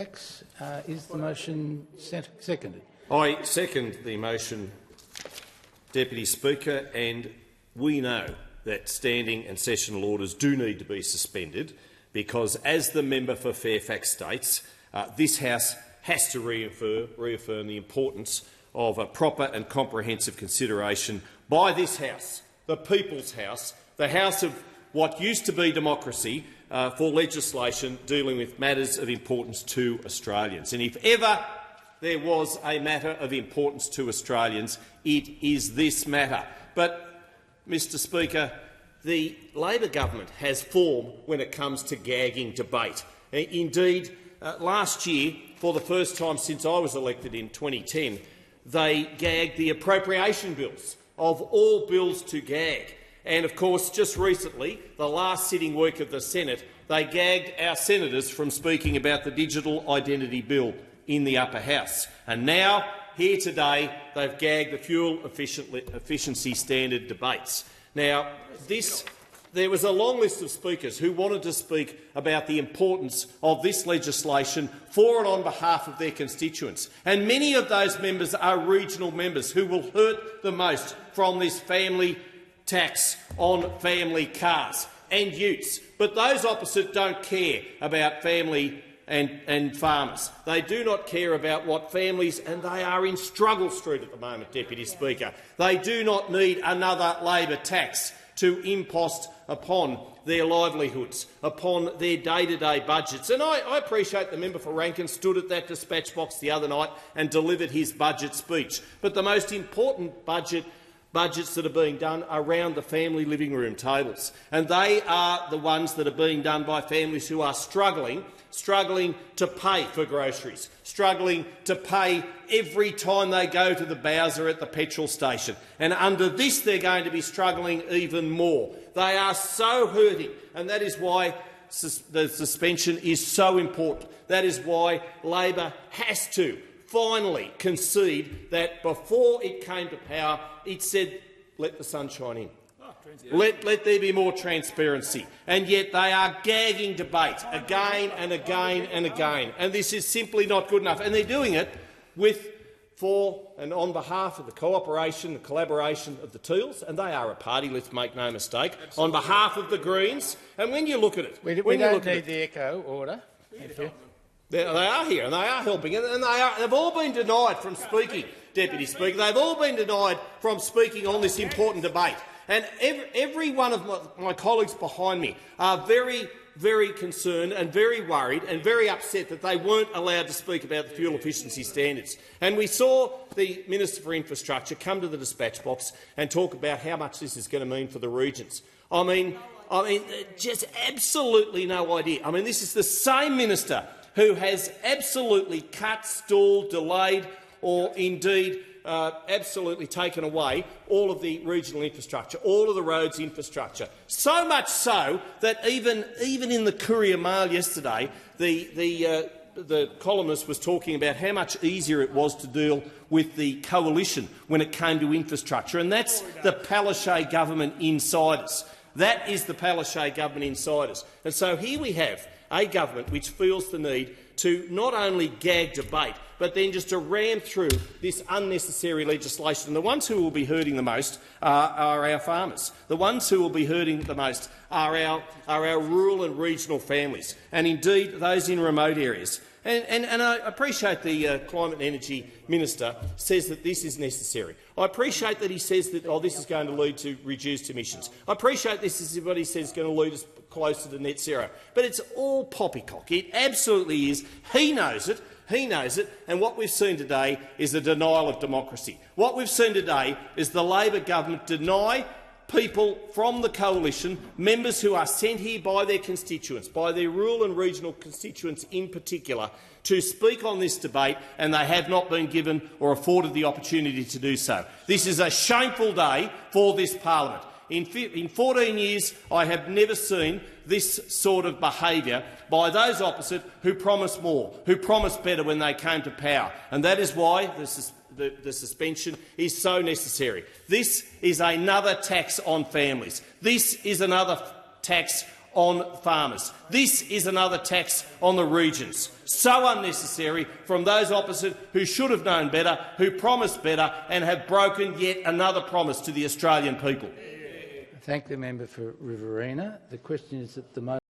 Tax. Is the motion seconded? I second the motion, Deputy Speaker, and we know that standing and sessional orders do need to be suspended because, as the member for Fairfax states, this House has to reaffirm the importance of a proper and comprehensive consideration by this House, the People's House, the House of what used to be democracy, for legislation dealing with matters of importance to Australians. And if ever there was a matter of importance to Australians, it is this matter. But, Mr Speaker, the Labor government has form when it comes to gagging debate. Indeed, last year, for the first time since I was elected in 2010, they gagged the appropriation bills of all bills to gag. And, of course, just recently, the last sitting week of the Senate, they gagged our senators from speaking about the digital identity bill in the upper house. And now, here today, they've gagged the fuel efficiency standard debates. Now, there was a long list of speakers who wanted to speak about the importance of this legislation for and on behalf of their constituents. And many of those members are regional members who will hurt the most from this family tax on family cars and utes. But those opposite don't care about family and farmers. They do not care about what families, and they are in struggle street at the moment, Deputy Speaker. They do not need another Labor tax to impost upon their livelihoods, upon their day-to-day budgets. And I appreciate the member for Rankin stood at that dispatch box the other night and delivered his budget speech. But the most important budgets that are being done around the family living room tables, and they are the ones that are being done by families who are struggling to pay for groceries, struggling to pay every time they go to the Bowser at the petrol station. And under this, they're going to be struggling even more. They are so hurting, and that is why the suspension is so important. That is why Labor has to finally concede that before it came to power, it said, let the sunshine in. Let there be more transparency. And yet they are gagging debate again and again and again. And this is simply not good enough. And they're doing it for and on behalf of the cooperation, the collaboration of the Teals, and they are a party, let's make no mistake, absolutely, on behalf of the Greens. And when you look at it— we don't need the echo order. Thank you. They are here, and they are helping, and they've all been denied from speaking, Deputy Speaker. They've all been denied from speaking on this important debate. And every one of my colleagues behind me are very, very concerned and very worried and very upset that they weren't allowed to speak about the fuel efficiency standards. And we saw the Minister for Infrastructure come to the dispatch box and talk about how much this is going to mean for the regions. I mean, just absolutely no idea. I mean, this is the same minister who has absolutely cut, stalled, delayed, or indeed absolutely taken away all of the regional infrastructure, all of the roads infrastructure. So much so that even in the Courier Mail yesterday, the columnist was talking about how much easier it was to deal with the coalition when it came to infrastructure, and that's the Palaszczuk government insiders. That is the Palaszczuk government insiders. And so here we have a government which feels the need to not only gag debate, but then just to ram through this unnecessary legislation. And the ones who will be hurting the most are our farmers. The ones who will be hurting the most are our rural and regional families, and indeed those in remote areas. And I appreciate the Climate and Energy Minister says that this is necessary. I appreciate that he says that this is going to lead to reduced emissions. I appreciate this is what he says is going to lead us closer to net zero. But it's all poppycock. It absolutely is. He knows it. He knows it. And what we've seen today is a denial of democracy. What we've seen today is the Labor government deny people from the coalition, members who are sent here by their constituents, by their rural and regional constituents in particular, to speak on this debate, and they have not been given or afforded the opportunity to do so. This is a shameful day for this parliament. In 14 years, I have never seen this sort of behaviour by those opposite who promised more, who promised better when they came to power, and that is why the suspension is so necessary. This is another tax on families. This is another tax on farmers. This is another tax on the regions. So unnecessary from those opposite who should have known better, who promised better and have broken yet another promise to the Australian people. Thank the member for Riverina. The question is that the motion